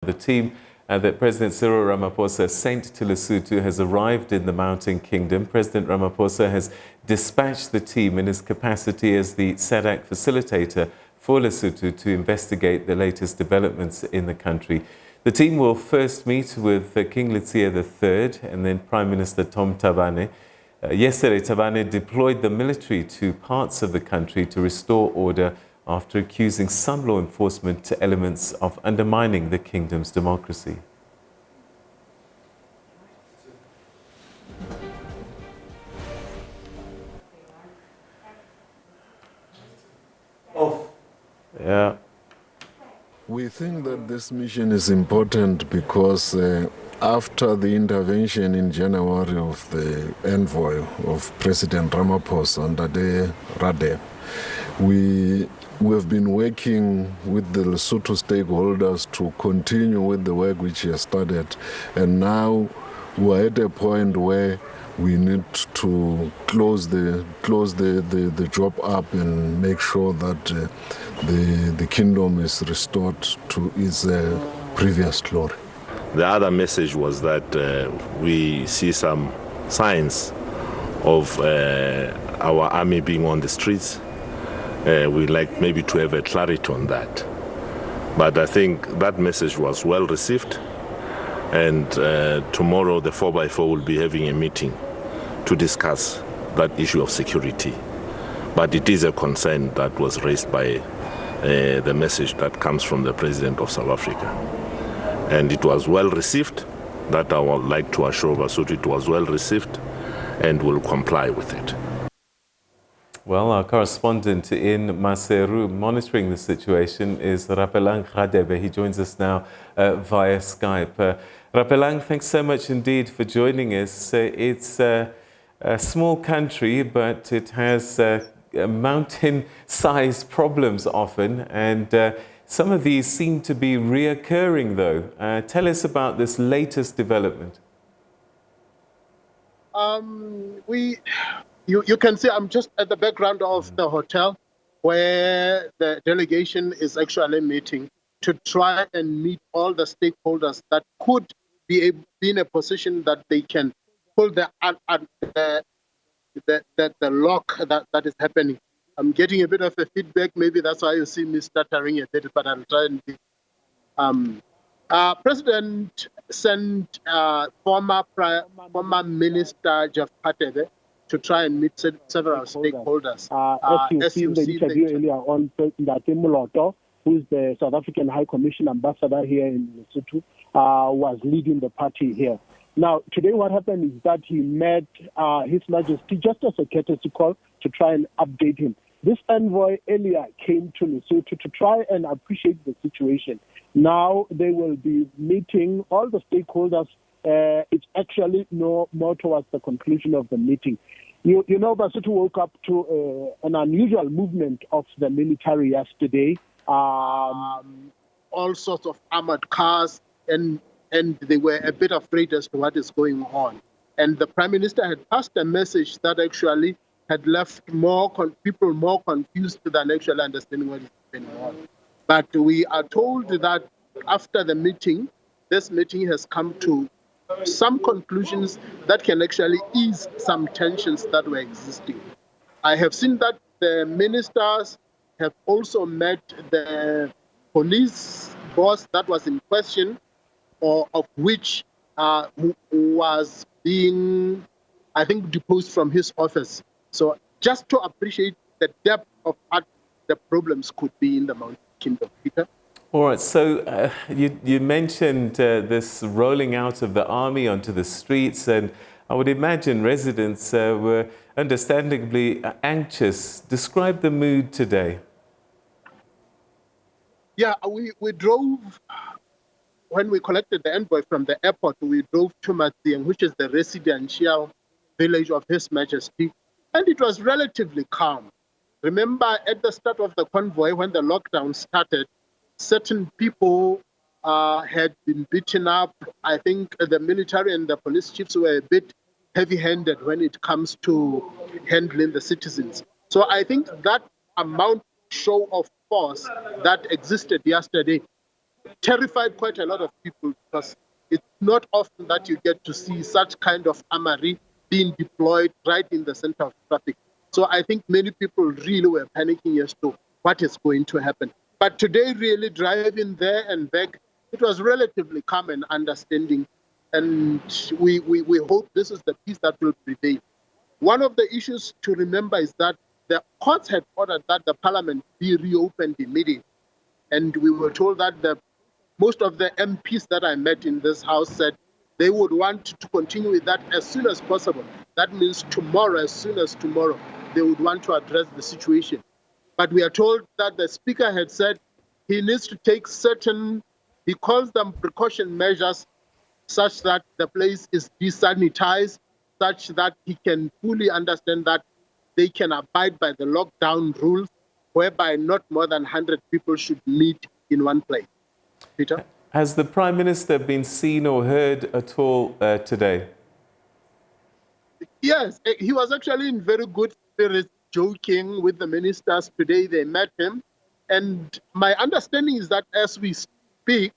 The team that President Cyril Ramaphosa sent to Lesotho has arrived in the Mountain Kingdom. President Ramaphosa has dispatched the team in his capacity as the SADC facilitator for Lesotho to investigate the latest developments in the country. The team will first meet with King Letsie III and then Prime Minister Tom Thabane. Yesterday, Thabane deployed the military to parts of the country to restore order after accusing some law enforcement elements of undermining the kingdom's democracy. Yeah. We think that this mission is important because after the intervention in January of the envoy of President Ramaphosa, Radebe, we have been working with the Lesotho stakeholders to continue with the work which he has started, and now we're at a point where we need to close the job up and make sure that the kingdom is restored to its previous glory. The other message was that we see some signs of our army being on the streets. We'd like maybe to have a clarity on that. But I think that message was well received, and tomorrow the 4x4 will be having a meeting to discuss that issue of security. But it is a concern that was raised by the message that comes from the President of South Africa. And it was well received. That I would like to assure Lesotho it was well received and will comply with it. Well, our correspondent in Maseru monitoring the situation is Rapelang Radebe. He joins us now via Skype. Rapelang, thanks so much indeed for joining us. It's a small country, but it has mountain-sized problems often, and some of these seem to be reoccurring, though. Tell us about this latest development. You can see I'm just at the background of the hotel where the delegation is actually meeting to try and meet all the stakeholders that could be in a position that they can pull the lock that is happening. I'm getting a bit of a feedback. Maybe that's why you see me stuttering a bit, but I'll try and be. President sent former Minister Jeff Radebe to try and meet several stakeholders. As you see the interview earlier on, President Moloto, who is the South African High Commission Ambassador here in Lesotho, was leading the party here. Now, today what happened is that he met His Majesty just as a courtesy call to try and update him. This envoy earlier came to Lesotho to try and appreciate the situation. Now they will be meeting all the stakeholders. It's actually more towards the conclusion of the meeting. You know, Lesotho woke up to an unusual movement of the military yesterday. All sorts of armored cars, and they were a bit afraid as to what is going on. And the Prime Minister had passed a message that actually had left people more confused than actually understanding what is going on. But we are told that after the meeting, this meeting has come to some conclusions that can actually ease some tensions that were existing. I have seen that the ministers have also met the police boss that was in question, or of which who was being, I think, deposed from his office. So just to appreciate the depth of what the problems could be in the Mountain Kingdom. Peter? All right, so you mentioned this rolling out of the army onto the streets, and I would imagine residents were understandably anxious. Describe the mood today. Yeah, we drove, when we collected the envoy from the airport, we drove to Matiang, which is the residential village of His Majesty, and it was relatively calm. Remember, at the start of the convoy, when the lockdown started, certain people had been beaten up. I think the military and the police chiefs were a bit heavy-handed when it comes to handling the citizens. So I think that show of force that existed yesterday terrified quite a lot of people, because it's not often that you get to see such kind of armory being deployed right in the center of traffic. So I think many people really were panicking as to what is going to happen. But today, really driving there and back, it was relatively calm and understanding. And we hope this is the peace that will prevail. One of the issues to remember is that the courts had ordered that the parliament be reopened immediately. And we were told that most of the MPs that I met in this house said they would want to continue with that as soon as possible. That means tomorrow, as soon as tomorrow, they would want to address the situation. But we are told that the speaker had said he needs to take certain, he calls them precaution measures, such that the place is desanitized, such that he can fully understand that they can abide by the lockdown rules, whereby not more than 100 people should meet in one place. Peter? Has the Prime Minister been seen or heard at all today? Yes, he was actually in very good spirits, joking with the ministers today. They met him. And my understanding is that as we speak,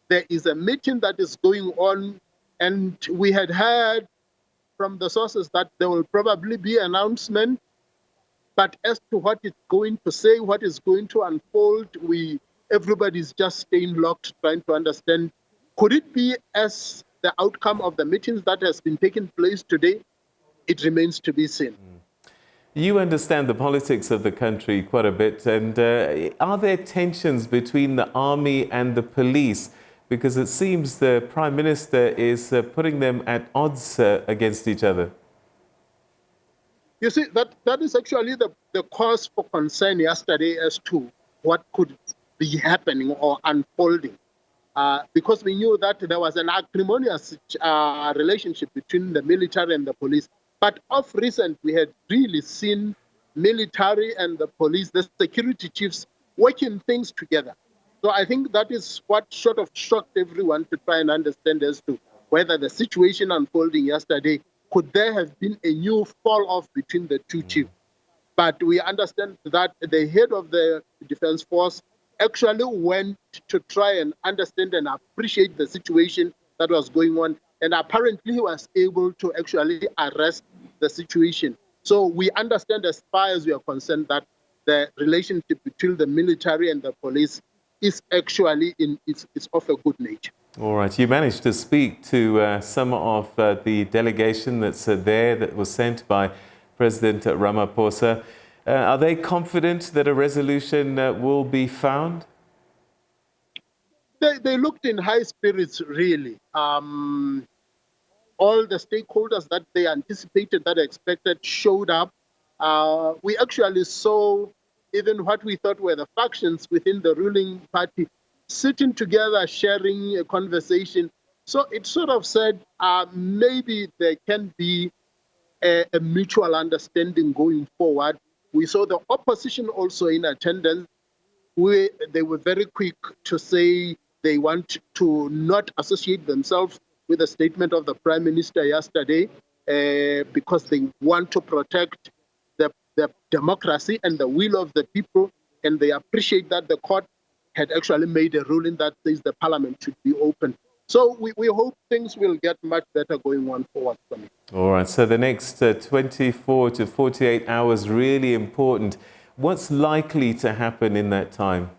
there is a meeting that is going on, and we had heard from the sources that there will probably be an announcement, but as to what it's going to say, what is going to unfold, everybody's just staying locked, trying to understand. Could it be as the outcome of the meetings that has been taking place today? It remains to be seen. You understand the politics of the country quite a bit, and are there tensions between the army and the police? Because it seems the Prime Minister is putting them at odds against each other. You see, that is actually the cause for concern yesterday as to what could be happening or unfolding. Because we knew that there was an acrimonious relationship between the military and the police. But of recent, we had really seen military and the police, the security chiefs, working things together. So I think that is what sort of shocked everyone to try and understand as to whether the situation unfolding yesterday, could there have been a new fall off between the two chiefs? But we understand that the head of the Defense Force actually went to try and understand and appreciate the situation that was going on. And apparently he was able to actually arrest the situation. So we understand, as far as we are concerned, that the relationship between the military and the police is actually it's of a good nature. All right. You managed to speak to some of the delegation that's there that was sent by President Ramaphosa. Are they confident that a resolution will be found? They looked in high spirits, really. All the stakeholders that they anticipated, that expected, showed up. We actually saw even what we thought were the factions within the ruling party sitting together, sharing a conversation. So it sort of said maybe there can be a mutual understanding going forward. We saw the opposition also in attendance. They were very quick to say they want to not associate themselves with the statement of the Prime Minister yesterday because they want to protect the democracy and the will of the people, and they appreciate that the court had actually made a ruling that says the parliament should be open. So we hope things will get much better going on forward from it. All right, so the next 24 to 48 hours, really important. What's likely to happen in that time?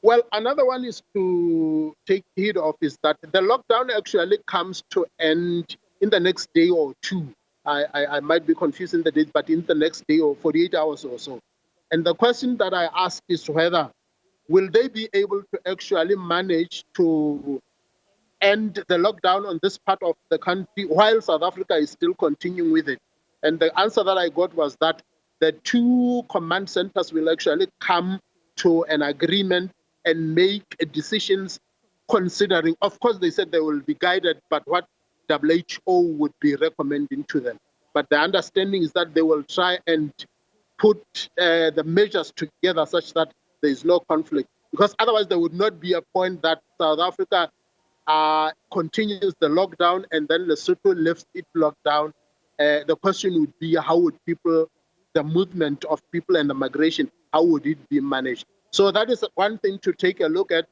Well, another one is to take heed of is that the lockdown actually comes to end in the next day or two. I might be confusing the dates, but in the next day or 48 hours or so. And the question that I ask is whether will they be able to actually manage to end the lockdown on this part of the country while South Africa is still continuing with it? And the answer that I got was that the two command centers will actually come to an agreement and make decisions considering, of course, they said they will be guided, but what WHO would be recommending to them. But the understanding is that they will try and put the measures together such that there is no conflict. Because otherwise there would not be a point that South Africa continues the lockdown and then Lesotho lifts its lockdown. The question would be, how would people, the movement of people and the migration, how would it be managed? So that is one thing to take a look at.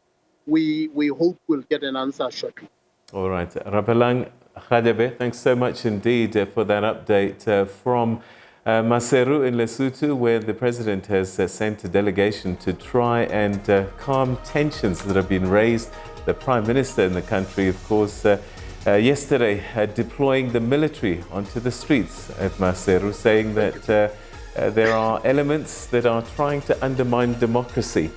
we hope we'll get an answer shortly. All right. Rapelang Radebe, thanks so much indeed for that update from Maseru in Lesotho, where the president has sent a delegation to try and calm tensions that have been raised. The prime minister in the country, of course, yesterday deploying the military onto the streets at Maseru, saying that there are elements that are trying to undermine democracy.